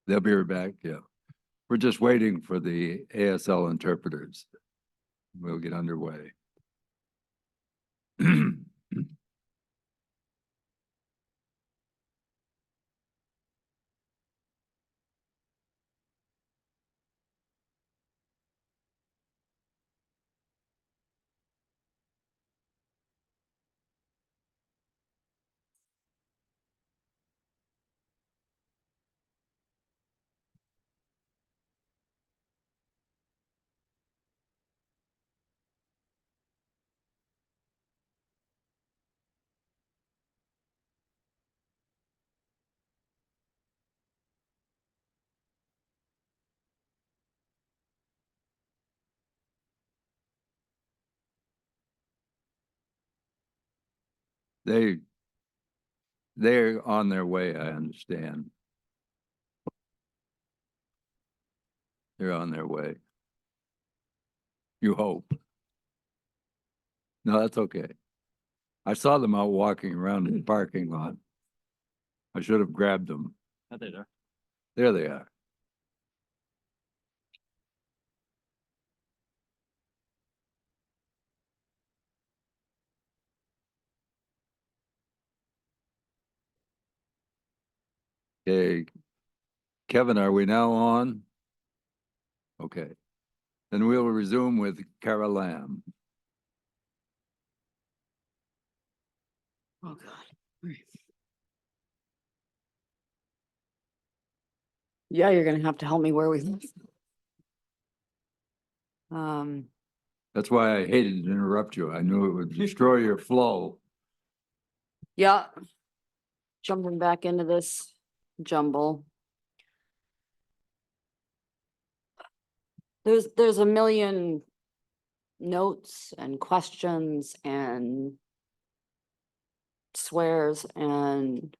They'll be right back, yeah. We're just waiting for the ASL interpreters. We'll get underway. They, they're on their way, I understand. They're on their way. You hope. No, that's okay. I saw them out walking around in the parking lot. I should have grabbed them. Are they there? There they are. Okay. Kevin, are we now on? Okay. Then we'll resume with Carol Lamb. Oh, God. Yeah, you're gonna have to help me where we live. That's why I hated to interrupt you. I knew it would destroy your flow. Yeah. Jumping back into this jumble. There's a million notes and questions and swears and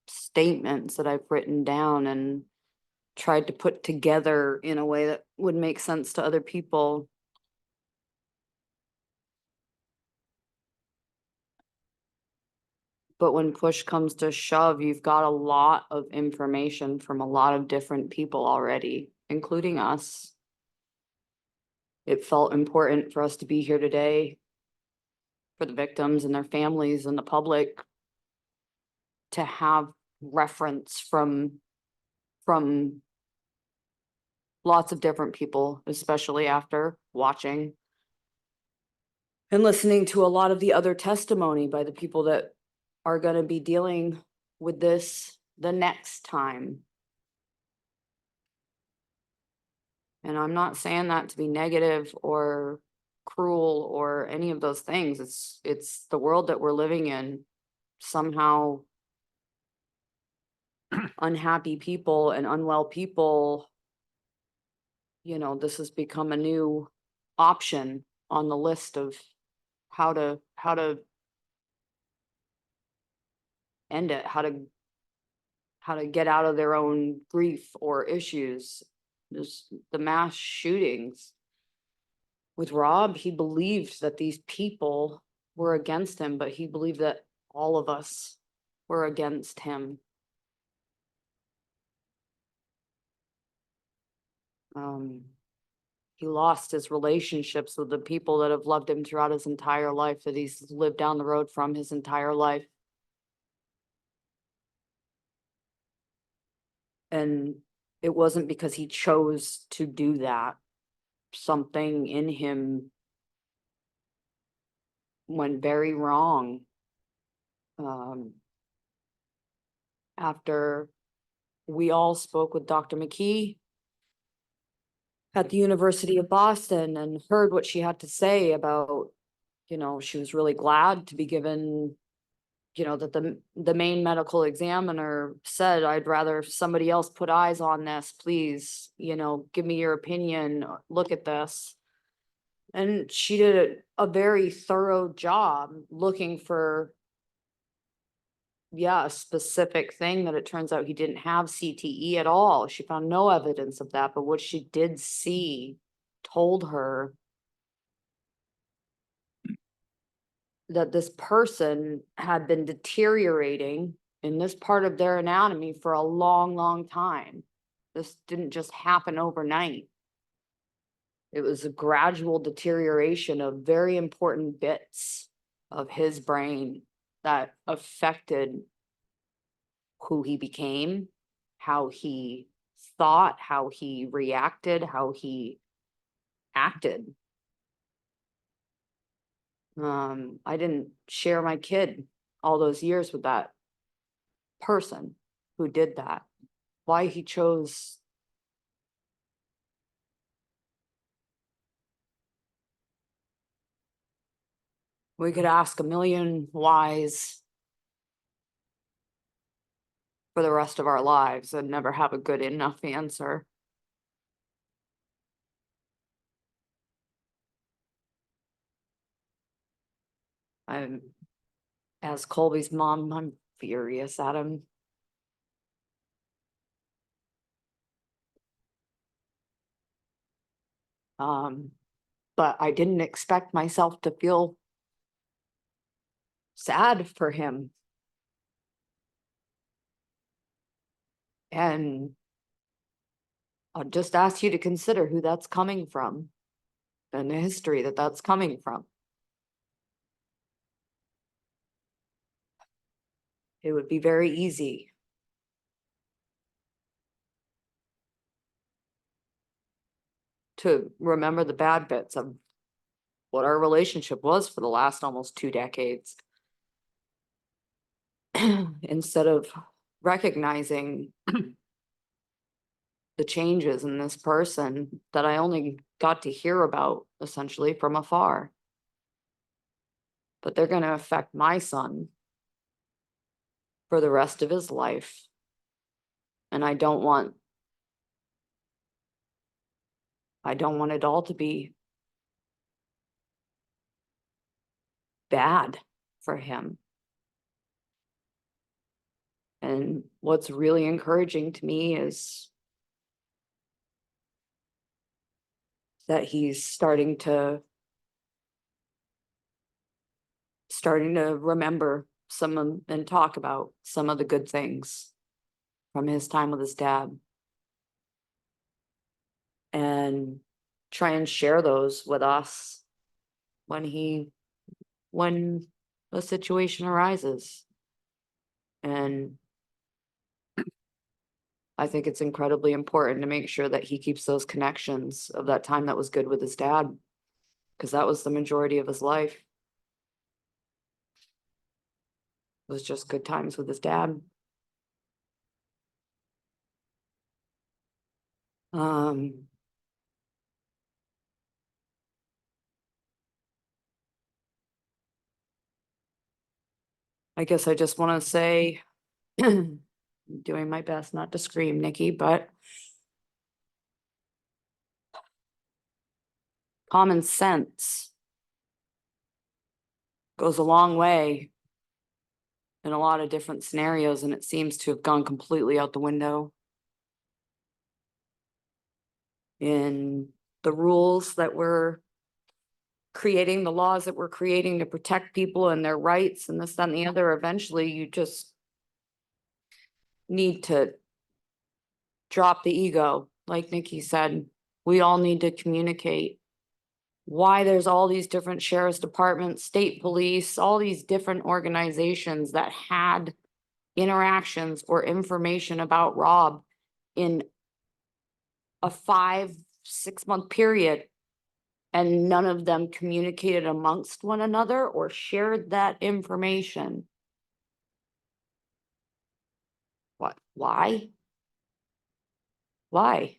statements that I've written down and tried to put together in a way that would make sense to other people. But when push comes to shove, you've got a lot of information from a lot of different people already, including us. It felt important for us to be here today for the victims and their families and the public to have reference from lots of different people, especially after watching and listening to a lot of the other testimony by the people that are going to be dealing with this the next time. And I'm not saying that to be negative or cruel or any of those things. It's the world that we're living in. Somehow unhappy people and unwell people, you know, this has become a new option on the list of how to end it, how to get out of their own grief or issues. There's the mass shootings. With Rob, he believed that these people were against him, but he believed that all of us were against him. He lost his relationships with the people that have loved him throughout his entire life, that he's lived down the road from his entire life. And it wasn't because he chose to do that. Something in him went very wrong. After we all spoke with Dr. McKee, at the University of Boston and heard what she had to say about, she was really glad to be given, that the main medical examiner said, I'd rather somebody else put eyes on this, please, give me your opinion, look at this. And she did a very thorough job looking for, a specific thing that it turns out he didn't have CTE at all. She found no evidence of that, but what she did see told her that this person had been deteriorating in this part of their anatomy for a long, long time. This didn't just happen overnight. It was a gradual deterioration of very important bits of his brain that affected who he became, how he thought, how he reacted, how he acted. I didn't share my kid all those years with that person who did that. Why he chose. We could ask a million whys for the rest of our lives and never have a good enough answer. As Colby's mom, I'm furious at him. But I didn't expect myself to feel sad for him. And I'll just ask you to consider who that's coming from and the history that that's coming from. It would be very easy to remember the bad bits of what our relationship was for the last almost 2 decades. Instead of recognizing the changes in this person that I only got to hear about essentially from afar. But they're going to affect my son for the rest of his life. And I don't want it all to be bad for him. And what's really encouraging to me is that he's starting to remember and talk about some of the good things from his time with his dad. And try and share those with us when the situation arises. And I think it's incredibly important to make sure that he keeps those connections of that time that was good with his dad, because that was the majority of his life. It was just good times with his dad. I guess I just want to say, I'm doing my best not to scream, Nikki, but common sense goes a long way in a lot of different scenarios, and it seems to have gone completely out the window in the rules that we're creating, the laws that we're creating to protect people and their rights and this, that, and the other. Eventually, you just need to drop the ego. Like Nikki said, we all need to communicate why there's all these different sheriff's departments, state police, all these different organizations that had interactions or information about Rob in a 5-6 month period, and none of them communicated amongst one another or shared that information. What? Why? Why?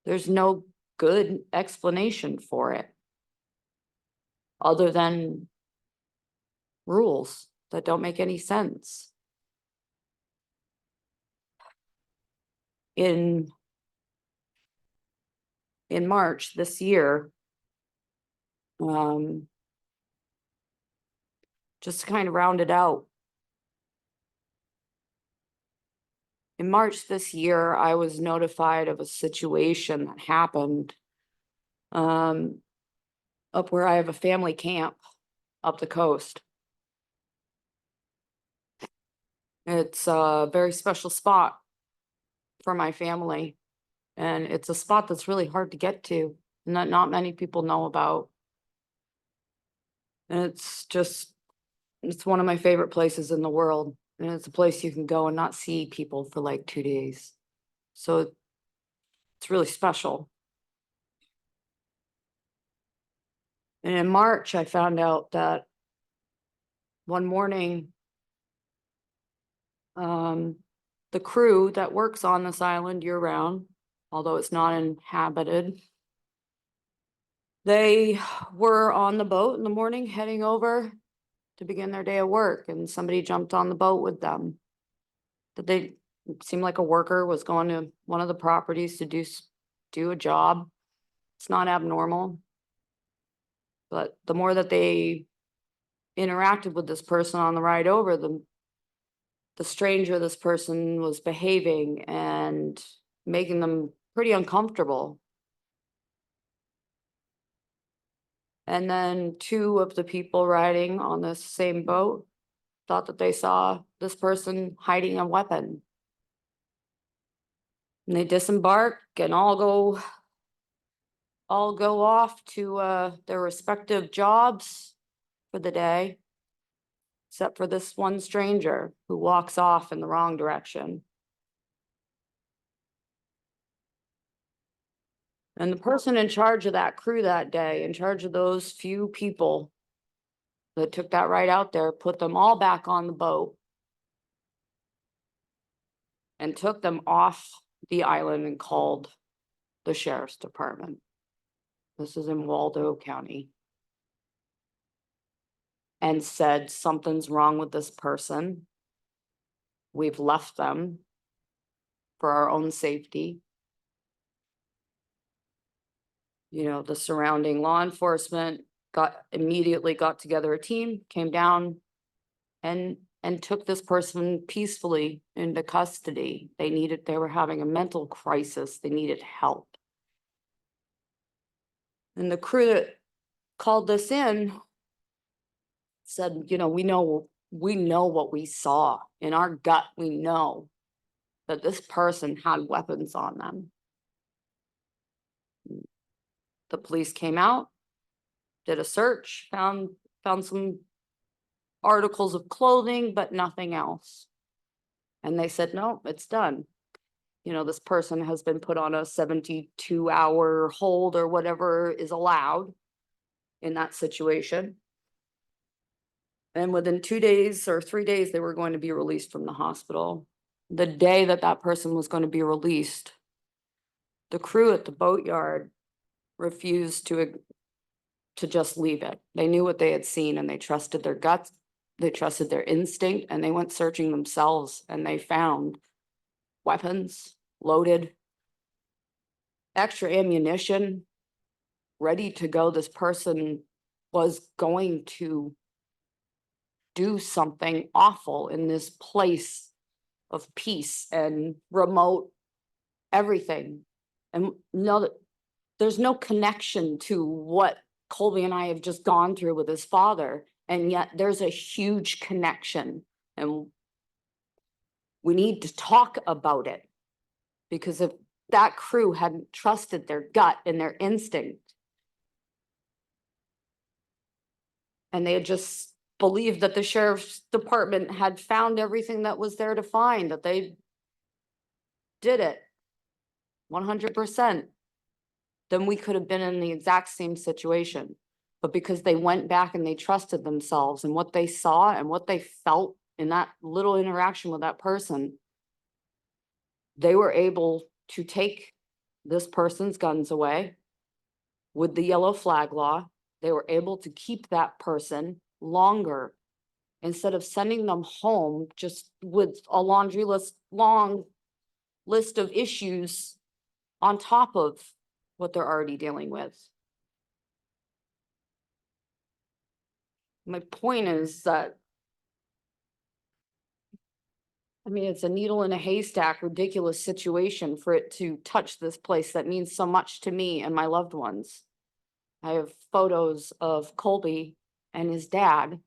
There's no good explanation for it. Other than rules that don't make any sense. In March this year, just to kind of round it out. In March this year, I was notified of a situation that happened up where I have a family camp up the coast. It's a very special spot for my family, and it's a spot that's really hard to get to, and that not many people know about. And it's one of my favorite places in the world, and it's a place you can go and not see people for like 2 days. So it's really special. And in March, I found out that one morning, the crew that works on this island year round, although it's not inhabited, they were on the boat in the morning heading over to begin their day of work, and somebody jumped on the boat with them. It seemed like a worker was going to one of the properties to do a job. It's not abnormal. But the more that they interacted with this person on the ride over, the stranger this person was behaving and making them pretty uncomfortable. And then 2 of the people riding on this same boat thought that they saw this person hiding a weapon. And they disembark and all go off to their respective jobs for the day, except for this one stranger who walks off in the wrong direction. And the person in charge of that crew that day, in charge of those few people that took that ride out there, put them all back on the boat and took them off the island and called the sheriff's department. This is in Waldo County. And said, something's wrong with this person. We've left them for our own safety. You know, the surrounding law enforcement immediately got together a team, came down and took this person peacefully into custody. They were having a mental crisis. They needed help. And the crew that called this in said, you know, we know what we saw. In our gut, we know that this person had weapons on them. The police came out, did a search, found some articles of clothing, but nothing else. And they said, no, it's done. You know, this person has been put on a 72-hour hold or whatever is allowed in that situation. And within 2 days or 3 days, they were going to be released from the hospital. The day that that person was going to be released, the crew at the boatyard refused to just leave it. They knew what they had seen and they trusted their guts. They trusted their instinct, and they went searching themselves, and they found weapons loaded, extra ammunition ready to go. This person was going to do something awful in this place of peace and remote everything. And no, there's no connection to what Colby and I have just gone through with his father. And yet there's a huge connection, and we need to talk about it, because if that crew hadn't trusted their gut and their instinct, and they had just believed that the sheriff's department had found everything that was there to find, that they did it 100%, then we could have been in the exact same situation. But because they went back and they trusted themselves and what they saw and what they felt in that little interaction with that person, they were able to take this person's guns away. With the yellow flag law, they were able to keep that person longer instead of sending them home just with a laundry list, long list of issues on top of what they're already dealing with. My point is that, I mean, it's a needle in a haystack, ridiculous situation for it to touch this place that means so much to me and my loved ones. I have photos of Colby and his dad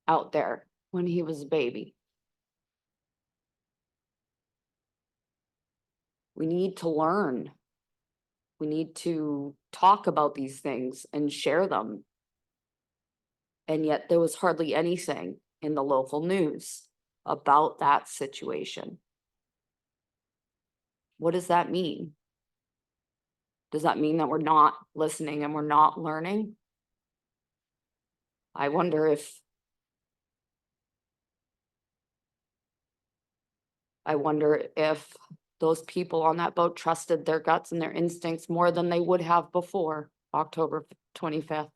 out there when he was a baby. We need to learn. We need to talk about these things and share them. And yet there was hardly anything in the local news about that situation. What does that mean? Does that mean that we're not listening and we're not learning? I wonder if those people on that boat trusted their guts and their instincts more than they would have before October 25th.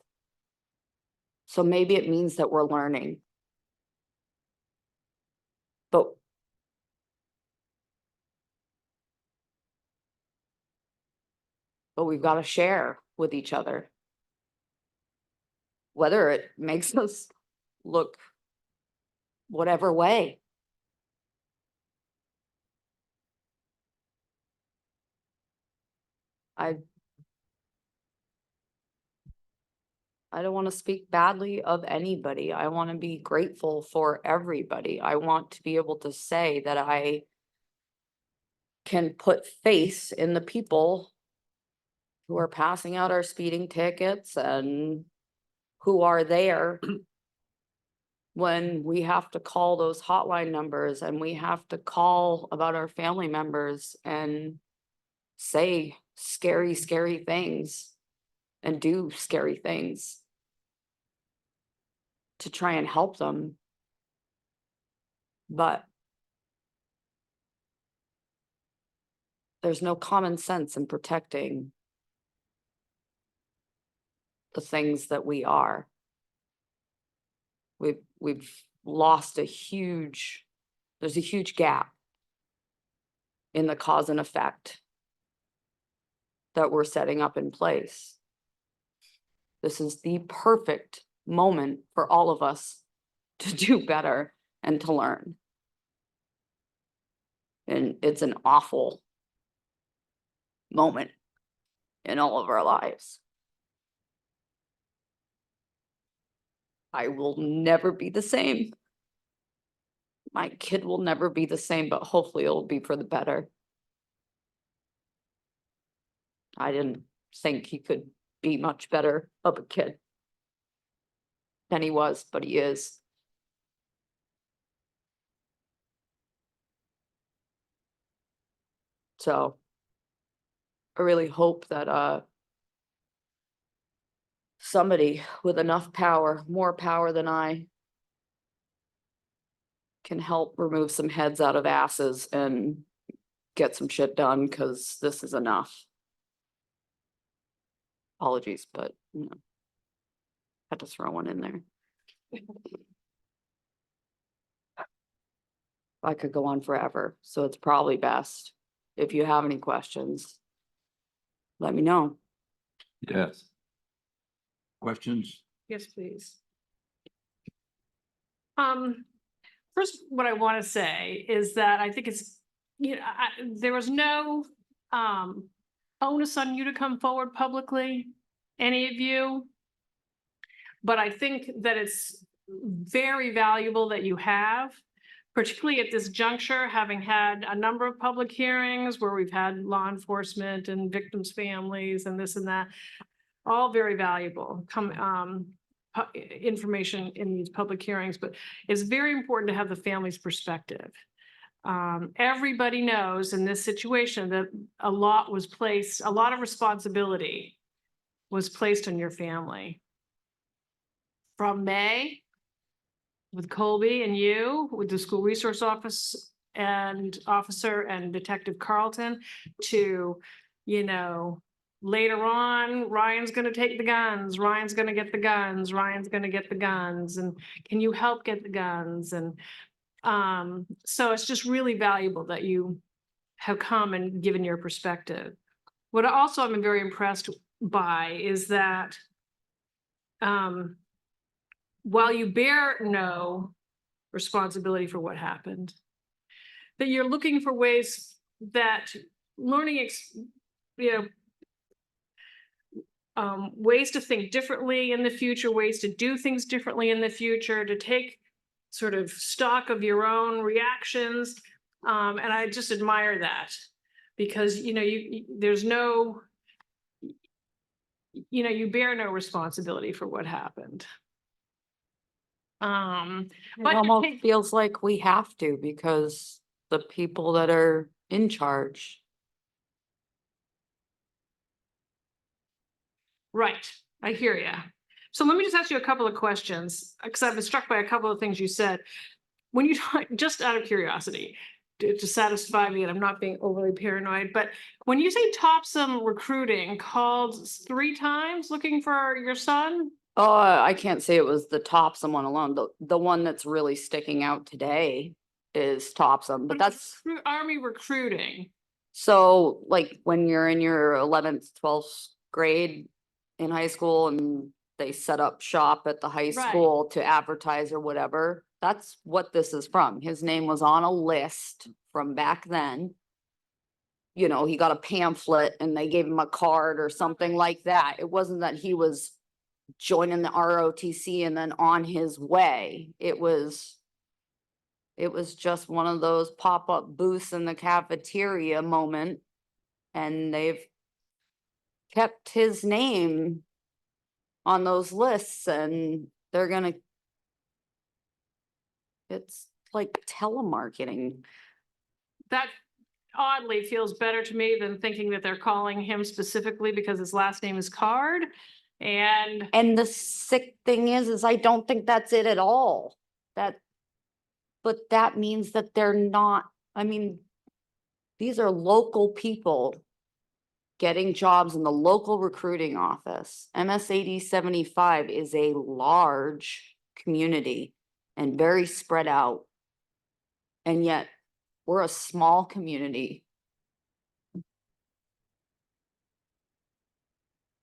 So maybe it means that we're learning. But we've got to share with each other. Whether it makes us look whatever way. I don't want to speak badly of anybody. I want to be grateful for everybody. I want to be able to say that I can put face in the people who are passing out our speeding tickets and who are there when we have to call those hotline numbers and we have to call about our family members and say scary, scary things and do scary things to try and help them. But there's no common sense in protecting the things that we are. We've lost there's a huge gap in the cause and effect that we're setting up in place. This is the perfect moment for all of us to do better and to learn. And it's an awful moment in all of our lives. I will never be the same. My kid will never be the same, but hopefully it'll be for the better. I didn't think he could be much better of a kid than he was, but he is. So I really hope that somebody with enough power, more power than I, can help remove some heads out of asses and get some shit done, because this is enough. Apologies, but you know, had to throw one in there. I could go on forever, so it's probably best. If you have any questions, let me know. Yes. Questions? Yes, please. First, what I want to say is that I think it's, you know, there was no onus on you to come forward publicly, any of you. But I think that it's very valuable that you have, particularly at this juncture, having had a number of public hearings where we've had law enforcement and victims' families and this and that, all very valuable information in these public hearings, but it's very important to have the family's perspective. Everybody knows in this situation that a lot of responsibility was placed on your family. From May, with Colby and you, with the school resource officer and Detective Carlton, to you know, later on, Ryan's gonna take the guns, Ryan's gonna get the guns, Ryan's gonna get the guns, and can you help get the guns? And so it's just really valuable that you have come and given your perspective. What also I'm very impressed by is that while you bear no responsibility for what happened, that you're looking for ways that learning, ways to think differently in the future, ways to do things differently in the future, to take sort of stock of your own reactions. And I just admire that because, there's no, you bear no responsibility for what happened. It But almost feels like we have to because the people that are in charge. right, I hear you. So let me just ask you a couple of questions, because I've been struck by a couple of things you said. When you talk, just out of curiosity, to satisfy me, and I'm not being overly paranoid, but when you say Topsom Recruiting called 3 times looking for your son, Oh, I can't say it was the Topsom one alone. The one that's really sticking out today is Topsom, but that's Army recruiting. so like when you're in your 11th, 12th grade in high school and they set up shop at the high Right. school to advertise or whatever. That's what this is from. His name was on a list from back then. You know, he got a pamphlet and they gave him a card or something like that. It wasn't that he was joining the ROTC and then on his way. It was just one of those pop-up booths in the cafeteria moment. And they've kept his name on those lists and they're gonna, it's like telemarketing. That oddly feels better to me than thinking that they're calling him specifically because his last name is Card. And And the sick thing is I don't think that's it at all. But that means that they're not, I mean, these are local people getting jobs in the local recruiting office. MS80 75 is a large community and very spread out. And yet we're a small community.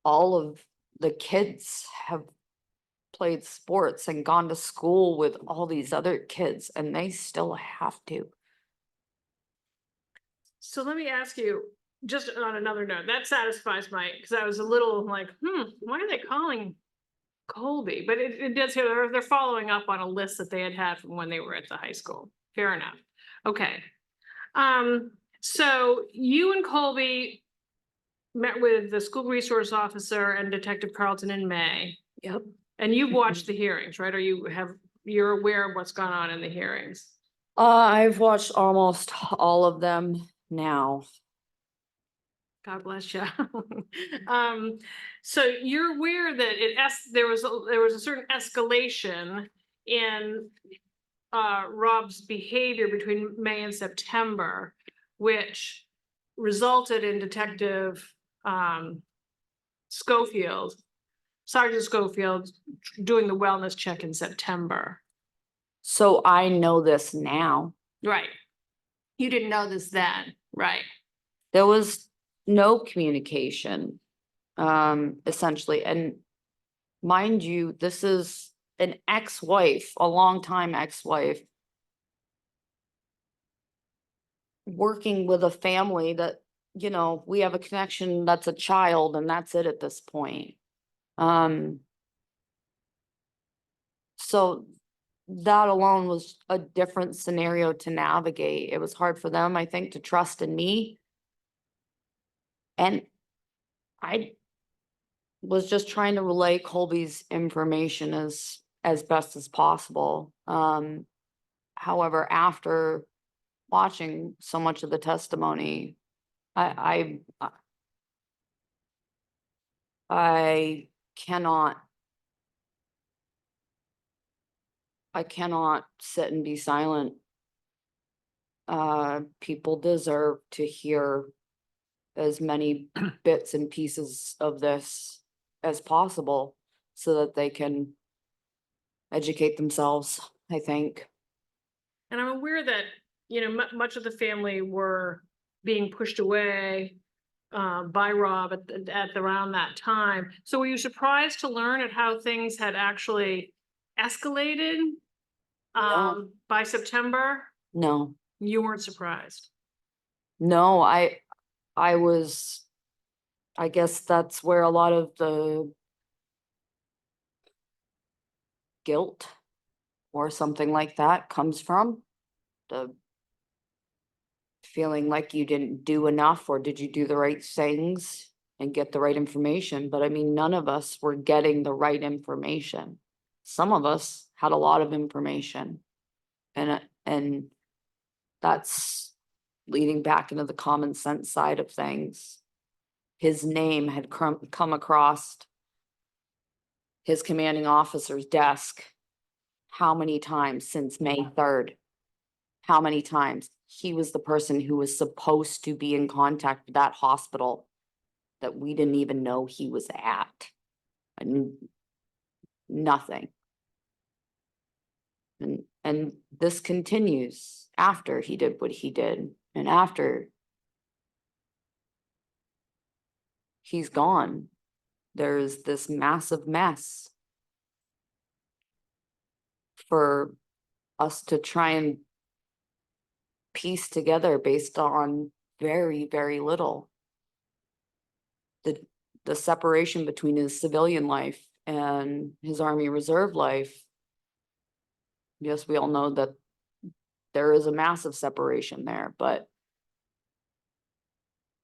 All of the kids have played sports and gone to school with all these other kids and they still have to. so let me ask you, just on another note, that satisfies because I was a little like, why are they calling Colby? But it does, they're following up on a list that they had from when they were at the high school. Fair enough. Okay. So you and Colby met with the school resource officer and Detective Carlton in May. Yep. And you've watched the hearings, right? Or you're aware of what's gone on in the hearings? I've watched almost all of them now. God bless you. So you're aware that there was a certain escalation in Rob's behavior between May and September, which resulted in Detective Sergeant Schofield doing the wellness check in September. So I know this now. Right. You didn't know this then, right? There was no communication, essentially. And mind you, this is an ex-wife, a longtime ex-wife, working with a family that, you know, we have a connection that's a child and that's it at this point. So that alone was a different scenario to navigate. It was hard for them, I think, to trust in me. And I was just trying to relay Colby's information as best as possible. However, after watching so much of the testimony, I cannot sit and be silent. People deserve to hear as many bits and pieces of this as possible so that they can educate themselves, I think. And I'm aware that, much of the family were being pushed away by Rob at around that time. So were you surprised to learn at how things had actually escalated No. by September? No, You weren't surprised. no, I guess that's where a lot of the guilt or something like that comes from. The feeling like you didn't do enough, or did you do the right things and get the right information? But I mean, none of us were getting the right information. Some of us had a lot of information. And that's leading back into the common sense side of things. His name had come across his commanding officer's desk how many times since May 3rd? How many times? He was the person who was supposed to be in contact with that hospital that we didn't even know he was at. And nothing. And this continues after he did what he did and after he's gone. There's this massive mess for us to try and piece together based on very, very little. The separation between his civilian life and his Army Reserve life. Yes, we all know that there is a massive separation there, but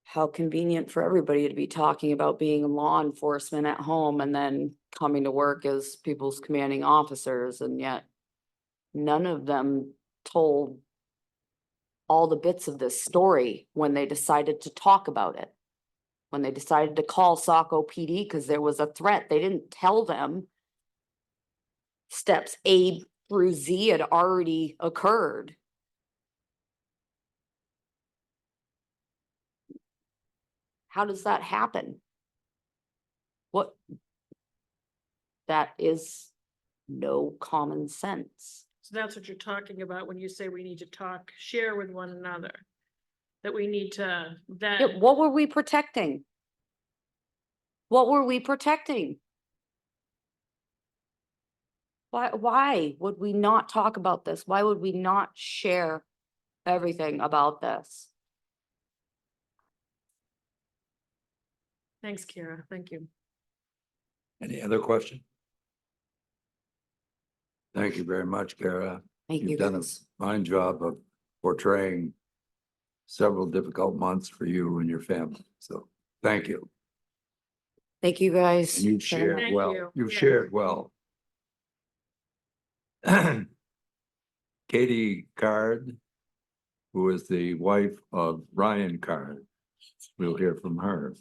how convenient for everybody to be talking about being in law enforcement at home and then coming to work as people's commanding officers, and yet none of them told all the bits of this story when they decided to talk about it. When they decided to call Saco PD because there was a threat, they didn't tell them steps A through Z had already occurred. How does that happen? What? That is no common sense. So that's what you're talking about when you say we need to share with one another. That we need to, that. Yeah, what were we protecting? What were we protecting? Why would we not talk about this? Why would we not share everything about this? Thanks, Kira. Thank you. Any other question? Thank you very much, Kara. Thank you. You've done a guys. fine job of portraying several difficult months for you and your family. So thank you. Thank you, guys. And you've very shared much. Thank well. you. You've Yeah. shared well. Katie Card, who is the wife of Ryan Card. We'll hear from her.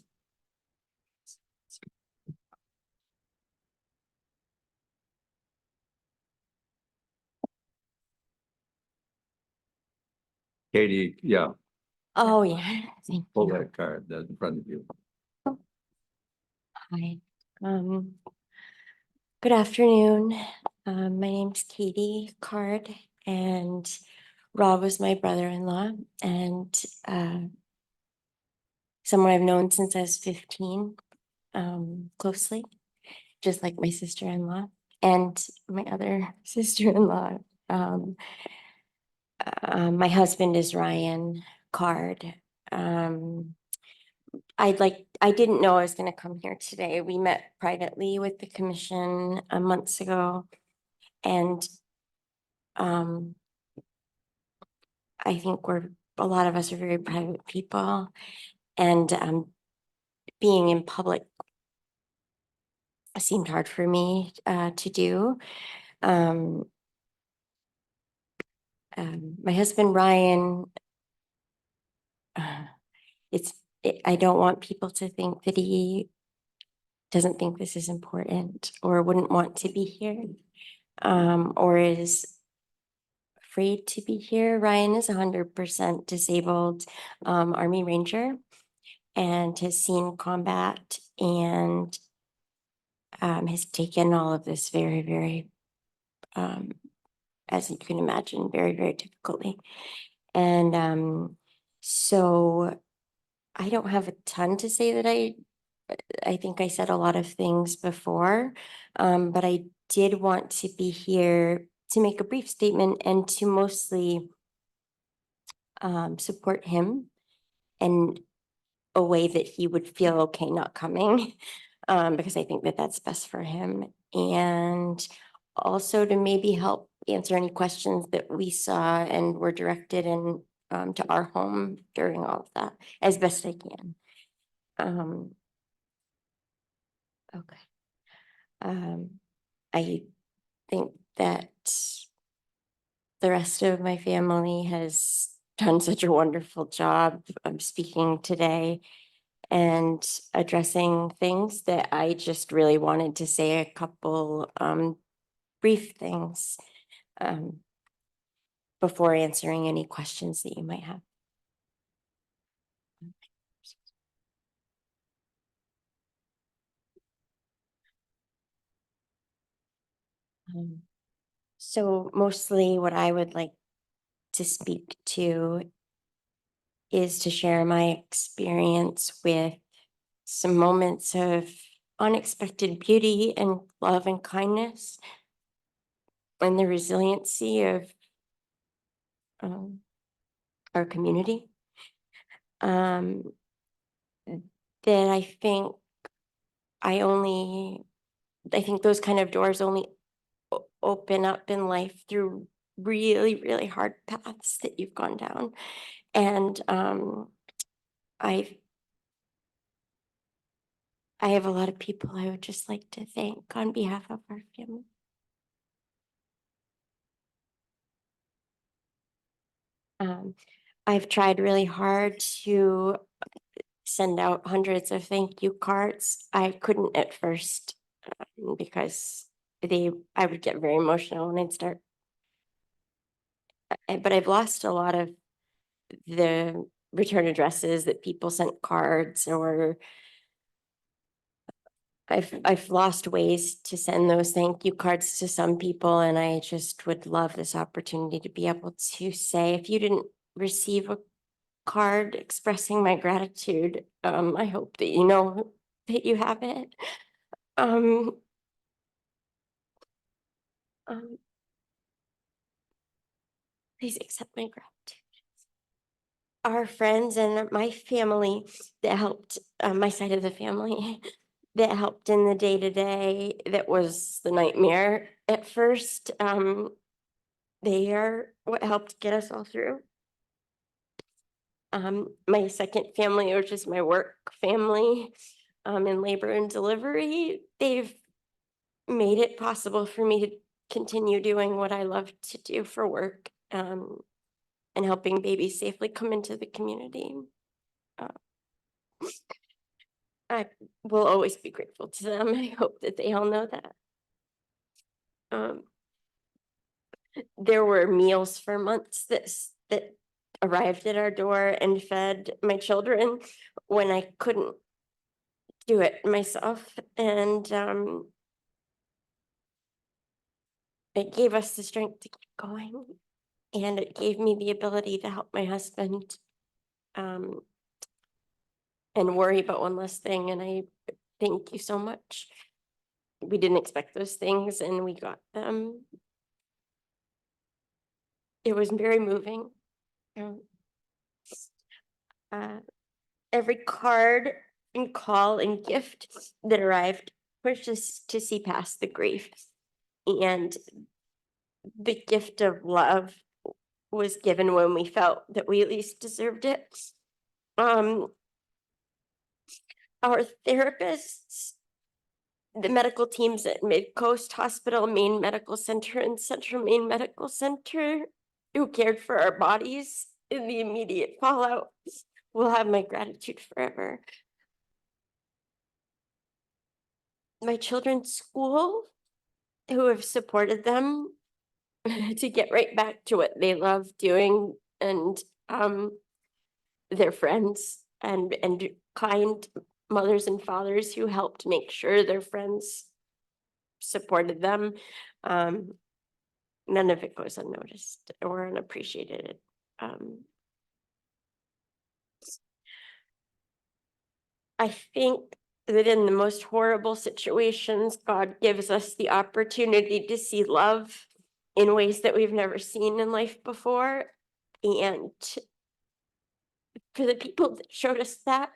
Katie, yeah, Oh, yeah, thank pull you. that card that's in front of you. Hi. Good afternoon. My name's Katie Card and Rob was my brother-in-law and someone I've known since I was 15, closely, just like my sister-in-law and my other sister-in-law. My husband is Ryan Card. I didn't know I was gonna come here today. We met privately with the commission months ago. And I think a lot of us are very private people and being in public seemed hard for me to do. My husband, Ryan, I don't want people to think that he doesn't think this is important or wouldn't want to be here, or is afraid to be here. Ryan is 100% disabled Army Ranger, and has seen combat and has taken all of this very, very, as you can imagine, very, very difficultly. And so I don't have a ton to say that I think I said a lot of things before, but I did want to be here to make a brief statement and to mostly support him in a way that he would feel okay not coming, because I think that that's best for him. And also to maybe help answer any questions that we saw and were directed in to our home during all of that as best I can. Okay. I think that the rest of my family has done such a wonderful job of speaking today and addressing things that I just really wanted to say a couple brief things before answering any questions that you might have. So mostly what I would like to speak to is to share my experience with some moments of unexpected beauty and love and kindness and the resiliency of our community. That I think those kind of doors only open up in life through really, really hard paths that you've gone down. And I have a lot of people I would just like to thank on behalf of our family. I've tried really hard to send out hundreds of thank you cards. I couldn't at first because I would get very emotional when I'd start. But I've lost a lot of the return addresses that people sent cards, or I've lost ways to send those thank you cards to some people, and I just would love this opportunity to be able to say, if you didn't receive a card expressing my gratitude, I hope that you know that you have it. Please accept my gratitude. Our friends and my family that helped, my side of the family that helped in the day-to-day, that was the nightmare at first. They are what helped get us all through. My second family, which is my work family, in labor and delivery, they've made it possible for me to continue doing what I love to do for work, and helping babies safely come into the community. I will always be grateful to them. I hope that they all know that. There were meals for months that arrived at our door and fed my children when I couldn't do it myself. And it gave us the strength to keep going. And it gave me the ability to help my husband and worry about one less thing. And I thank you so much. We didn't expect those things and we got them. It was very moving. Every card and call and gift that arrived was just to see past the grief. And the gift of love was given when we felt that we at least deserved it. Our therapists, the medical teams at Midcoast Hospital, Maine Medical Center, and Central Maine Medical Center, who cared for our bodies in the immediate fallout, will have my gratitude forever. My children's school, who have supported them to get right back to what they love doing, and their friends and kind mothers and fathers who helped make sure their friends supported them. None of it goes unnoticed or unappreciated. I think that in the most horrible situations, God gives us the opportunity to see love in ways that we've never seen in life before. And for the people that showed us that,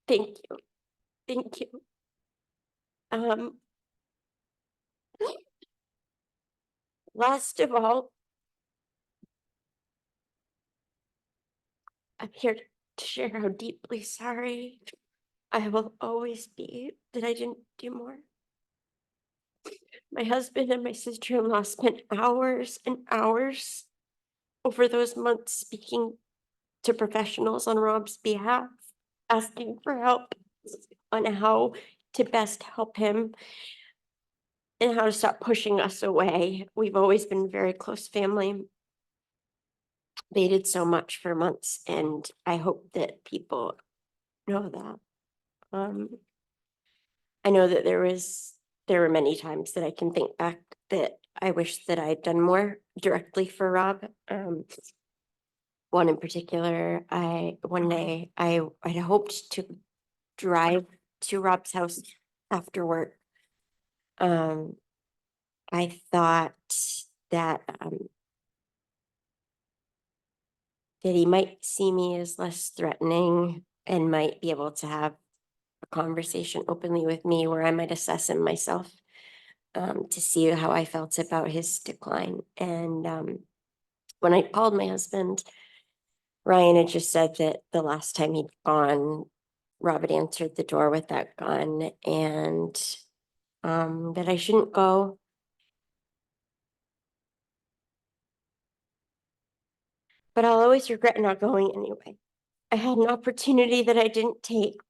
thank you. Thank you. Last of all, I'm here to share how deeply sorry I will always be that I didn't do more. My husband and my sister-in-law spent hours and hours over those months speaking to professionals on Rob's behalf, asking for help on how to best help him and how to stop pushing us away. We've always been a very close family. They did so much for months, and I hope that people know that. I know that there were many times that I can think back that I wish that I'd done more directly for Rob. One in particular, one day I had hoped to drive to Rob's house after work. I thought that that he might see me as less threatening and might be able to have a conversation openly with me where I might assess him myself, to see how I felt about his decline. And when I called my husband, Ryan had just said that the last time he'd gone, Rob had answered the door with that gun, and that I shouldn't go. But I'll always regret not going anyway. I had an opportunity that I didn't take.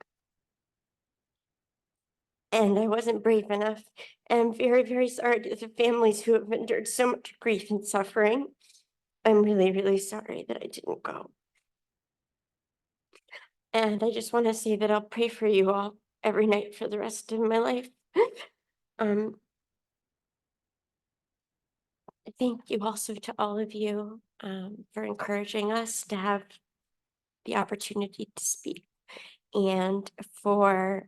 And I wasn't brave enough. And I'm very, very sorry to the families who have endured so much grief and suffering. I'm really, really sorry that I didn't go. And I just want to say that I'll pray for you all every night for the rest of my life. Thank you also to all of you for encouraging us to have the opportunity to speak and for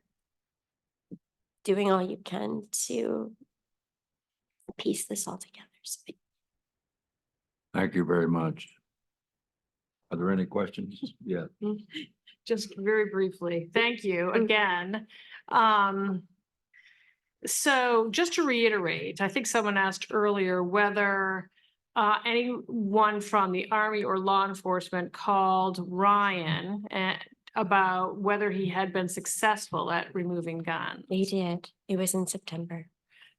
doing all you can to piece this all together. So Thank you very much. Are there any questions? Yeah. Just very briefly, thank you again. So just to reiterate, I think someone asked earlier whether anyone from the Army or law enforcement called Ryan about whether he had been successful at removing guns. they did. It was in September.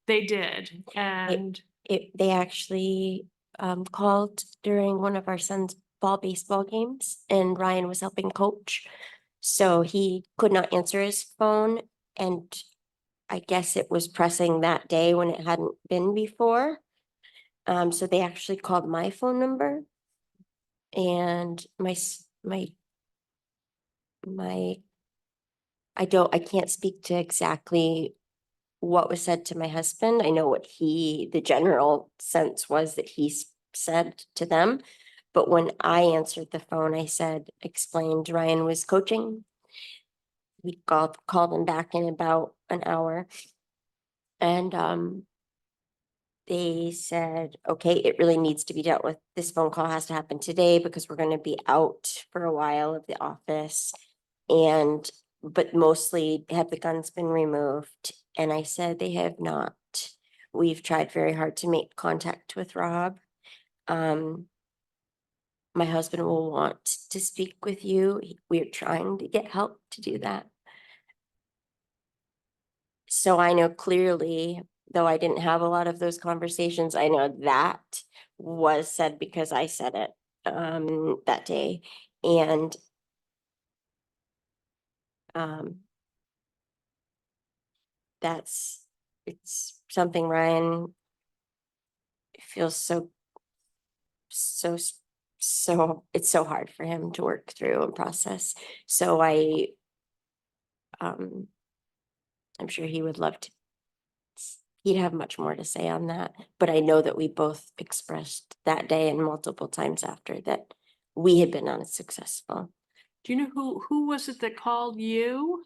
They did, and They actually called during one of our son's fall baseball games, and Ryan was helping coach. So he could not answer his phone, and I guess it was pressing that day when it hadn't been before. So they actually called my phone number, and I can't speak to exactly what was said to my husband. I know what the general sense was that he said to them. But when I answered the phone, I explained Ryan was coaching. We called him back in about an hour. And they said, okay, it really needs to be dealt with. This phone call has to happen today because we're going to be out for a while of the office. But mostly have the guns been removed? And I said, they have not. We've tried very hard to make contact with Rob. My husband will want to speak with you. We're trying to get help to do that. So I know clearly, though I didn't have a lot of those conversations, I know that was said because I said it that day. And it's something Ryan feels so so it's so hard for him to work through and process. So I'm sure he would love to. He'd have much more to say on that, but I know that we both expressed that day and multiple times after that we had been unsuccessful. Do you know who was it that called you?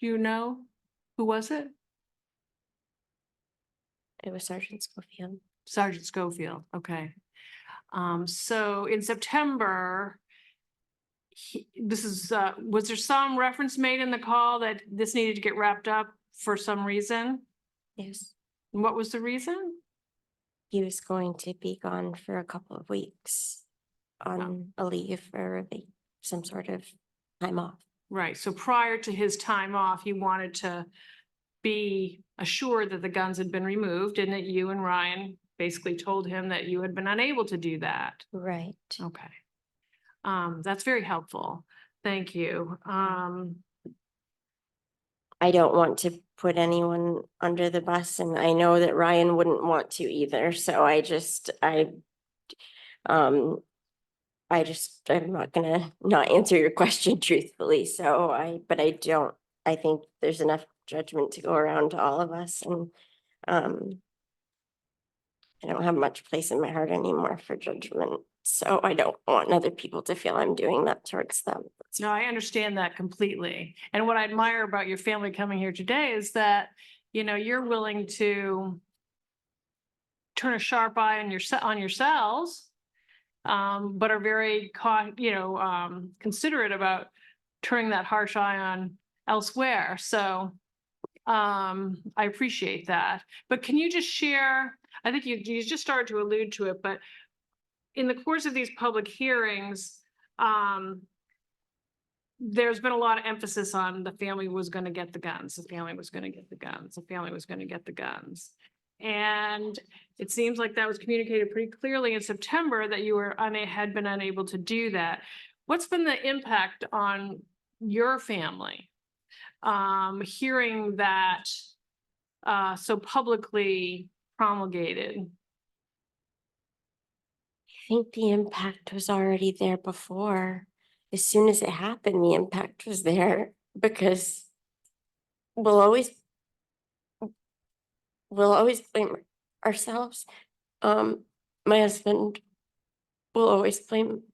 Do you know? Who was it? It was Sergeant Schofield. Sergeant Schofield, okay. So in September, was there some reference made in the call that this needed to get wrapped up for some reason? Yes, And what was the reason? he was going to be gone for a couple of weeks on a leave or some sort of time off. Right, so prior to his time off, he wanted to be assured that the guns had been removed and that you and Ryan basically told him that you had been unable to do that. Right. Okay. That's very helpful. Thank you. I don't want to put anyone under the bus, and I know that Ryan wouldn't want to either, so I'm not gonna not answer your question truthfully, but I think there's enough judgment to go around to all of us, and I don't have much place in my heart anymore for judgment, so I don't want other people to feel I'm doing that towards them. No, I understand that completely. And what I admire about your family coming here today is that, you're willing to turn a sharp eye on yourselves, but are very considerate about turning that harsh eye on elsewhere. So I appreciate that. But can you just share, I think you just started to allude to it, but in the course of these public hearings, there's been a lot of emphasis on the family was going to get the guns, the family was going to get the guns, the family was going to get the guns. And it seems like that was communicated pretty clearly in September that you had been unable to do that. What's been the impact on your family? Hearing that so publicly promulgated? I think the impact was already there before. As soon as it happened, the impact was there because we'll always blame ourselves. My husband will always blame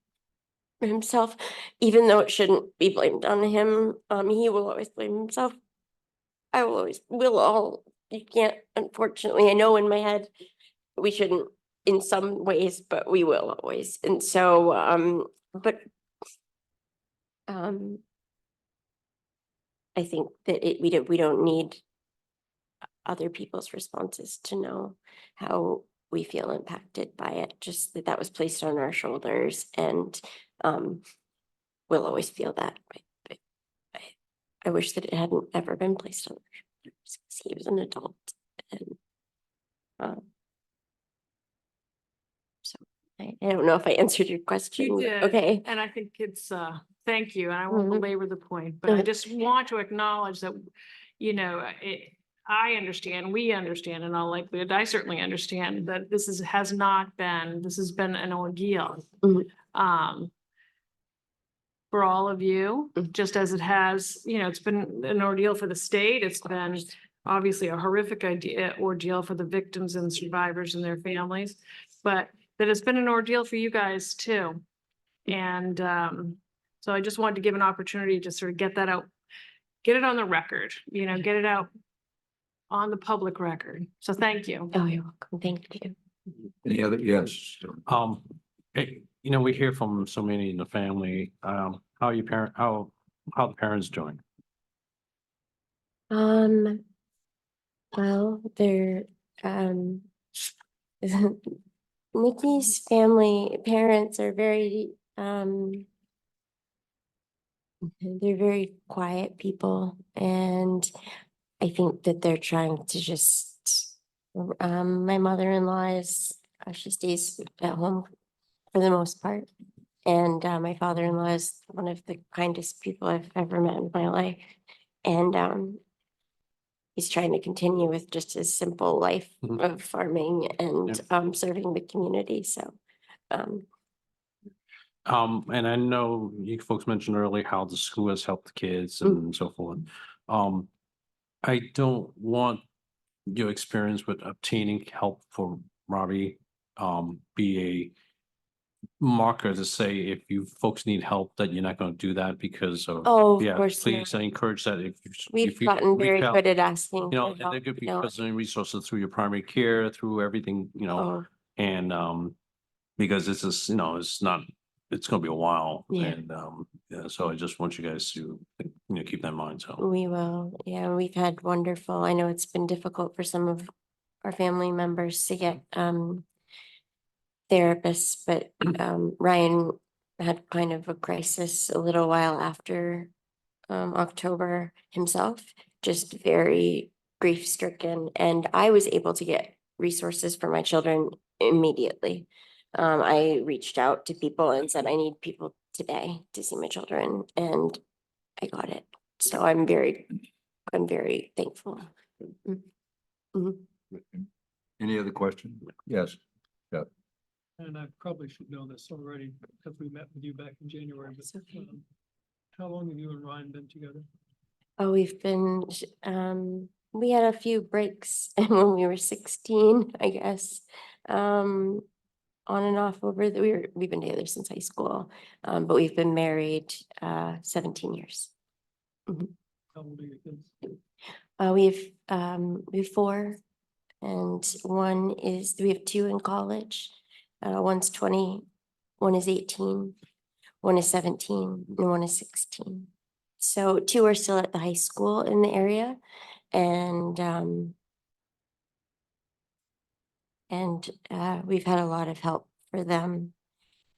himself, even though it shouldn't be blamed on him. He will always blame himself. You can't, unfortunately, I know in my head, we shouldn't in some ways, but we will always. And so, I think that we don't need other people's responses to know how we feel impacted by it, just that was placed on our shoulders, and we'll always feel that. But I wish that it hadn't ever been placed on our shoulders because he was an adult, and so I don't know if I answered your question. You did. Okay. And I think it's, thank you, and I won't Mhm. belabor the point, but I Okay. just want to acknowledge that, I understand, we understand in all likelihood, I certainly understand that this has been an ordeal. Mhm. For all of you, Mhm. just as it has, it's been an ordeal for the state, it's been obviously a horrific ordeal for the victims and survivors and their families, but that it's been an ordeal for you guys too. And so I just wanted to give an opportunity to sort of get that out, get it on the record, get it out on the public record. So thank you. Oh, you're welcome. Thank you. Any other, yes, We hear from so many in the family, how the parents doing? Well, they're Nikki's parents are very they're very quiet people, and I think that they're trying to just my mother-in-law she stays at home for the most part, and my father-in-law is one of the kindest people I've ever met in my life, and he's trying to continue with just his simple life Mhm. of farming and serving the community. So And I know you folks mentioned earlier how the school has helped the kids Mm. and so forth. I don't want your experience with obtaining help for Robbie, be a marker to say if you folks need help, that you're not gonna do that because of. Oh, of Yeah, course please, not. I encourage that if you. We've if you gotten very reach out, good at asking You know, for and help. there could be you know. personal resources through your primary care, through everything, Oh, and, because this is, it's not, it's gonna be a while. Yeah. And, yeah, so I just want you guys to, keep that in mind, so. we will. Yeah, we've had wonderful, I know it's been difficult for some of our family members to get therapists, but Ryan had kind of a crisis a little while after October himself, just very grief stricken. And I was able to get resources for my children immediately. I reached out to people and said, I need people today to see my children, and I got it. So I'm very thankful. Mm. Mhm. Any other question? Yes. And I probably should know this already because we met with you back in January, but It's okay. how long have you and Ryan been together? Oh, we've been, we had a few breaks when we were 16, I guess. On and off we've been together since high school, but we've been married 17 years. How old are your kids? We have 4, and we have 2 in college. One's 20, one is 18, one is 17, and one is 16. So 2 are still at the high school in the area, and we've had a lot of help for them.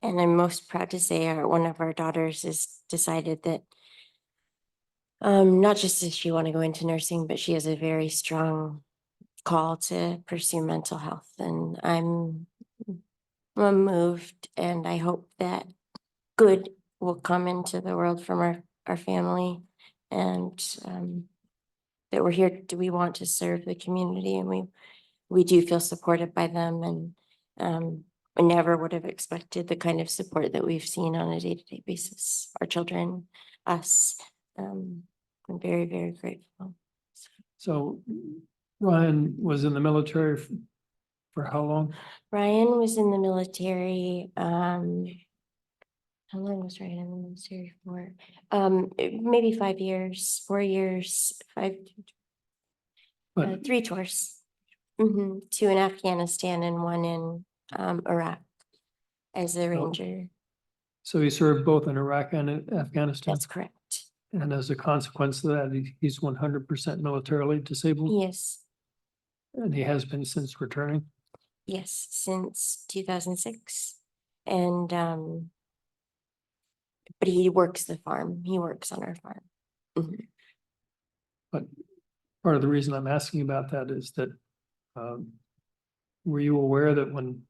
And I'm most proud to say one of our daughters has decided that not just does she want to go into nursing, but she has a very strong call to pursue mental health. And I'm moved, and I hope that good will come into the world from our family, and that we're here, we want to serve the community, and we do feel supported by them, and I never would have expected the kind of support that we've seen on a day-to-day basis, our children, us. I'm very, very grateful. So Ryan was in the military for how long? Ryan was in the military, how long was Ryan in the military for? Maybe 5 years, 4 years, But 3 tours. 2 in Afghanistan and 1 in Iraq as a ranger. so he served both in Iraq and in Afghanistan. That's correct. And as a consequence of that, he's 100% militarily disabled, Yes, and he has been since returning. yes, since 2006. And but he works the farm. He works on our farm. Mhm. But part of the reason I'm asking about that is that, were you aware that when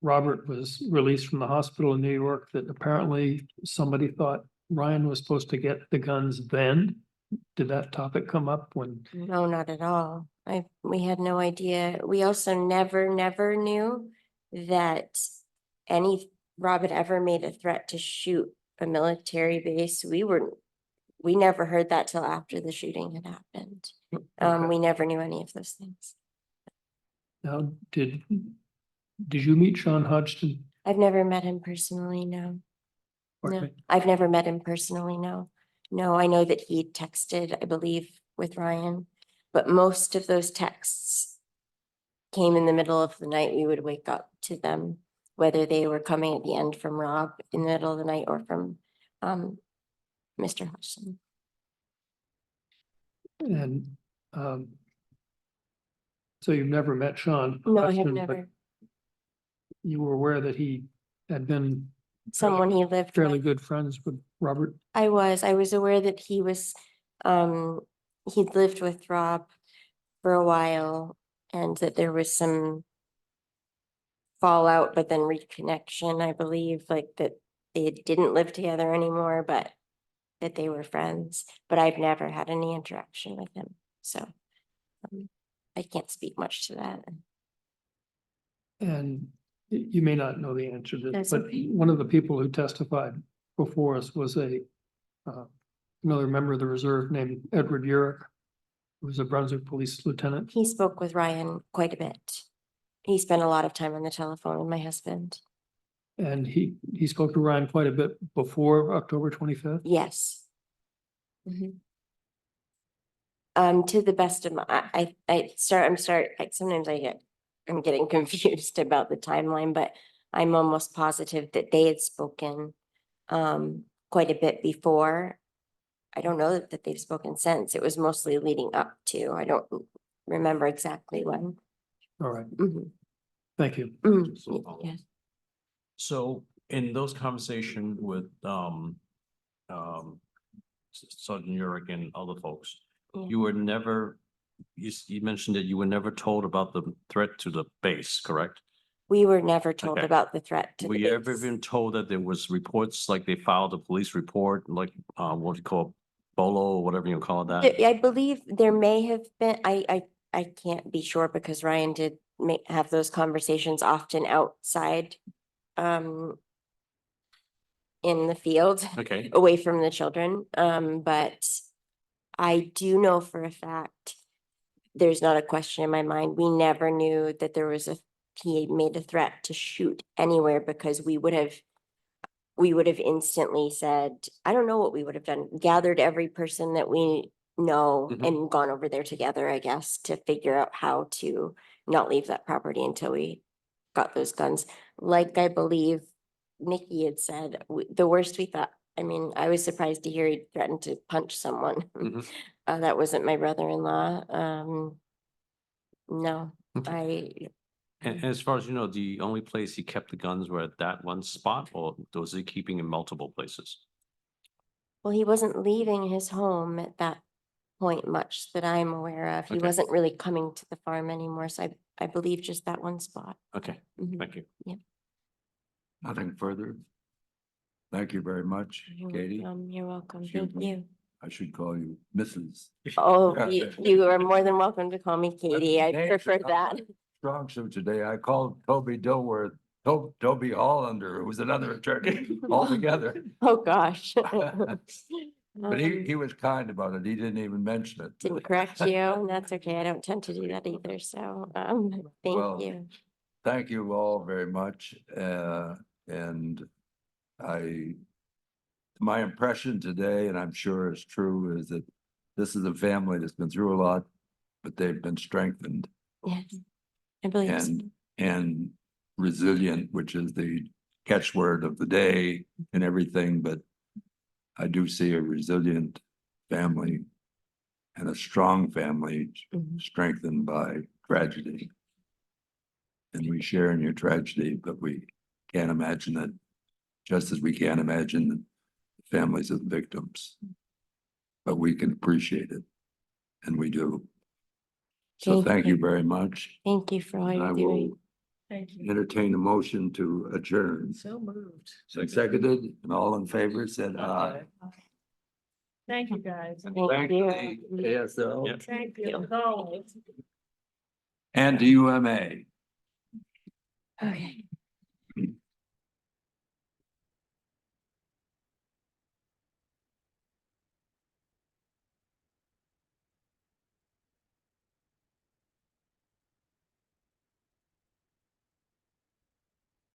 Robert was released from the hospital in New York, that apparently somebody thought Ryan was supposed to get the guns then? Did that topic come up when? No, not at all. We had no idea. We also never knew that Rob had ever made a threat to shoot a military base. We never heard that till after the shooting had happened. Okay. We never knew any of those things. Now, did you meet Sean Hodgson? I've never met him personally, no. Pardon No, me? I've never met him personally, no. No, I know that he texted, I believe, with Ryan, but most of those texts came in the middle of the night. We would wake up to them, whether they were coming at the end from Rob in the middle of the night or from Mr. Hodgson. And so you've never met Sean? No, I have Hodgson, but never. You were aware that he had been Someone he lived fairly with. good friends with Robert? I was aware that he was, he'd lived with Rob for a while, and that there was some fallout, but then reconnection, I believe, like that they didn't live together anymore, but that they were friends. But I've never had any interaction with him, so I can't speak much to that. And you may not know the answer to this, That's but okay. one of the people who testified before us was another member of the reserve named Edward Urick, who was a Brunswick Police Lieutenant. He spoke with Ryan quite a bit. He spent a lot of time on the telephone with my husband. And he spoke to Ryan quite a bit before October 25th. Yes. Mhm. To the best of my, sometimes I'm getting confused about the timeline, but I'm almost positive that they had spoken quite a bit before. I don't know that they've spoken since. It was mostly leading up to, I don't remember exactly when. All right, Mhm. thank you. Yes. So in those conversation with Sergeant Urick and other folks, Yeah. you were never, you mentioned that you were never told about the threat to the base, correct? We were never told Okay. about the threat to Were the you ever base. been told that there was reports, like they filed a police report, like what do you call BOLO or whatever you call that? I believe there may have been, I can't be sure because Ryan did have those conversations often outside. In the field, Okay, away from the children, but I do know for a fact. There's not a question in my mind. We never knew that there was he had made a threat to shoot anywhere because we would have instantly said, I don't know what we would have done, gathered every person that we know Mhm. and gone over there together, I guess, to figure out how to not leave that property until we got those guns. Like I believe Nikki had said, the worst we thought, I mean, I was surprised to hear he threatened to punch someone. Mhm. That wasn't my brother-in-law. No, Okay. And as far as you know, the only place he kept the guns were at that one spot, or was he keeping in multiple places? well, he wasn't leaving his home at that point much that I'm aware of. He Okay. wasn't really coming to the farm anymore, so I believe just that one spot. Okay, Mhm. thank you. Nothing further? Thank you very much, Katie. You're welcome. Excuse Thank me. you. I should call you Mrs. Oh, you are more than welcome to call me Katie. I Names prefer are not that. Strong suit today. I called Toby Dilworth, Toby Hollander, who was another attorney altogether. Oh, gosh. But he was kind about it. He didn't even mention it. Didn't correct you, and that's okay. I don't tend to do that either, so, Well, thank you. Thank you all very much. And my impression today, and I'm sure it's true, is that this is a family that's been through a lot, but they've been strengthened Yes, I believe so. and resilient, which is the catchword of the day and everything, but I do see a resilient family and a strong family Mhm. strengthened by tragedy. And we share in your tragedy, but we can't imagine it, just as we can't imagine the families of the victims. But we can appreciate it, and we do. So thank you very much. Thank you for all And I you're will doing. Thank you. entertain a motion to adjourn. So moved. Seconded, and all in favor said aye. Thank you, guys. Thank Thank you. the ASL Yep. Thank you. As always. and the UMA. Okay.